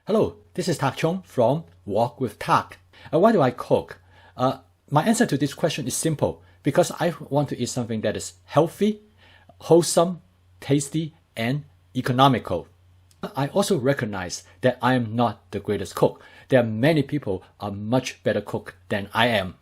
Hello, this is Tak Chung from Walk with Tak. Why do I cook? My answer to this question is simple, because I want to eat something that is healthy, wholesome, tasty, and economical. I also recognize that I am not the greatest cook. There are many people who are much better cook than I am.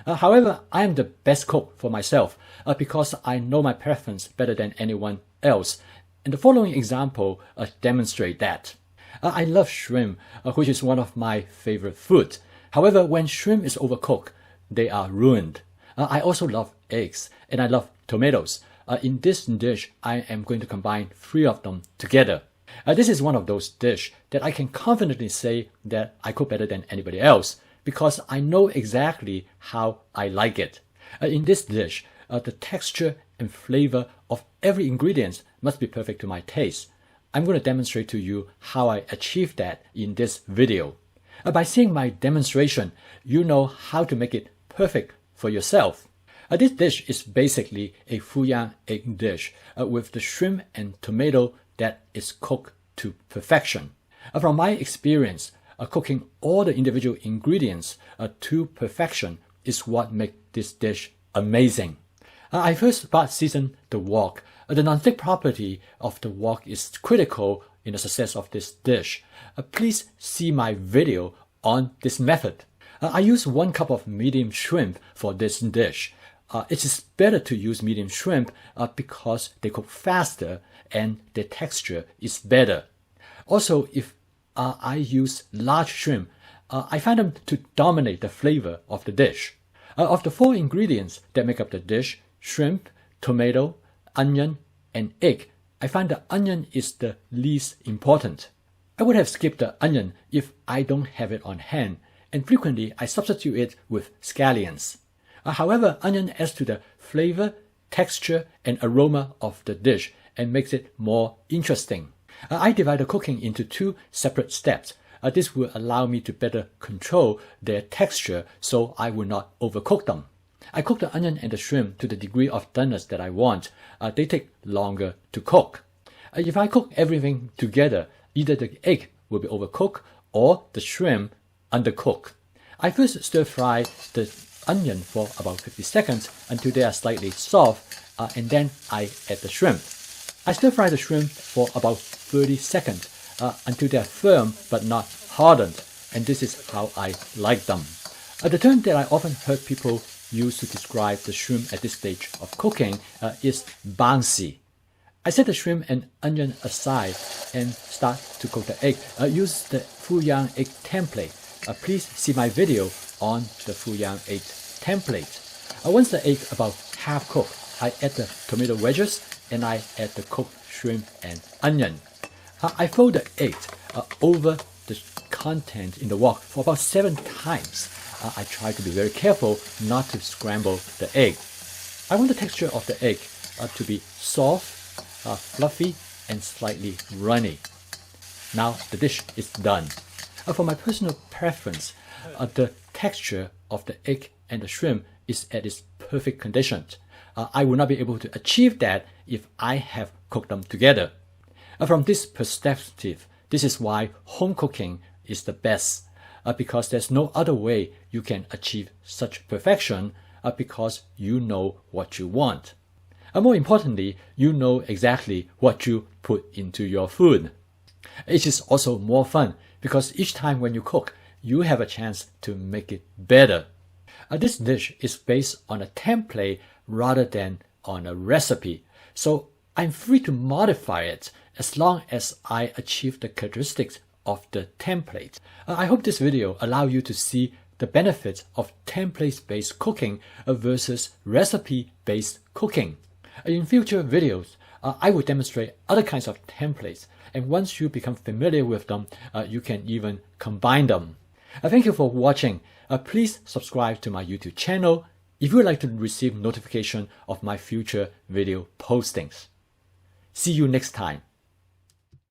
However, I am the best cook for myself because I know my preference better than anyone else. And the following example demonstrate that. I love shrimp, which is one of my favorite foods. However, when shrimp is overcooked, they are ruined. I also love eggs and I love tomatoes. In this dish, I am going to combine three of them together. This is one of those dishes that I can confidently say that I cook better than anybody else because I know exactly how I like it. In this dish, the texture and flavor of every ingredient must be perfect to my taste. I'm going to demonstrate to you how I achieve that in this video. By seeing my demonstration, you know how to make it perfect for yourself. This dish is basically a Fuyang egg dish with the shrimp and tomato that is cooked to perfection. From my experience, cooking all the individual ingredients to perfection is what makes this dish amazing. I first season the wok. The non-stick property of the wok is critical in the success of this dish. Please see my video on this method. I use 1 cup of medium shrimp for this dish. It is better to use medium shrimp because they cook faster and the texture is better. Also, if I use large shrimp, I find them to dominate the flavor of the dish. Of the 4 ingredients that make up the dish, shrimp, tomato, onion, and egg, I find the onion is the least important. I would have skipped the onion if I don't have it on hand, and frequently I substitute it with scallions. However, onion adds to the flavor, texture, and aroma of the dish and makes it more interesting. I divide the cooking into 2 separate steps. This will allow me to better control their texture so I will not overcook them. I cook the onion and the shrimp to the degree of doneness that I want. They take longer to cook. If I cook everything together, either the egg will be overcooked or the shrimp undercooked. I first stir fry the onion for about 50 seconds until they are slightly soft, and then I add the shrimp. I stir fry the shrimp for about 30 seconds until they are firm but not hardened, and this is how I like them. The term that I often heard people use to describe the shrimp at this stage of cooking is bouncy. I set the shrimp and onion aside and start to cook the egg. Use the Fuyang egg template. Please see my video on the Fuyang egg template. Once the egg about half cooked, I add the tomato wedges and I add the cooked shrimp and onion. I fold the egg over the content in the wok for about 7 times. I try to be very careful not to scramble the egg. I want the texture of the egg to be soft, fluffy, and slightly runny. Now the dish is done. For my personal preference, the texture of the egg and the shrimp is at its perfect condition. I will not be able to achieve that if I have cooked them together. From this perspective, this is why home cooking is the best. Because there's no other way you can achieve such perfection because you know what you want. More importantly, you know exactly what you put into your food. It is also more fun because each time when you cook, you have a chance to make it better. This dish is based on a template rather than on a recipe, so I'm free to modify it as long as I achieve the characteristics of the template. I hope this video allows you to see the benefits of template-based cooking versus recipe-based cooking. In future videos, I will demonstrate other kinds of templates, and once you become familiar with them, you can even combine them. Thank you for watching. Please subscribe to my YouTube channel if you would like to receive notification of my future video postings. See you next time.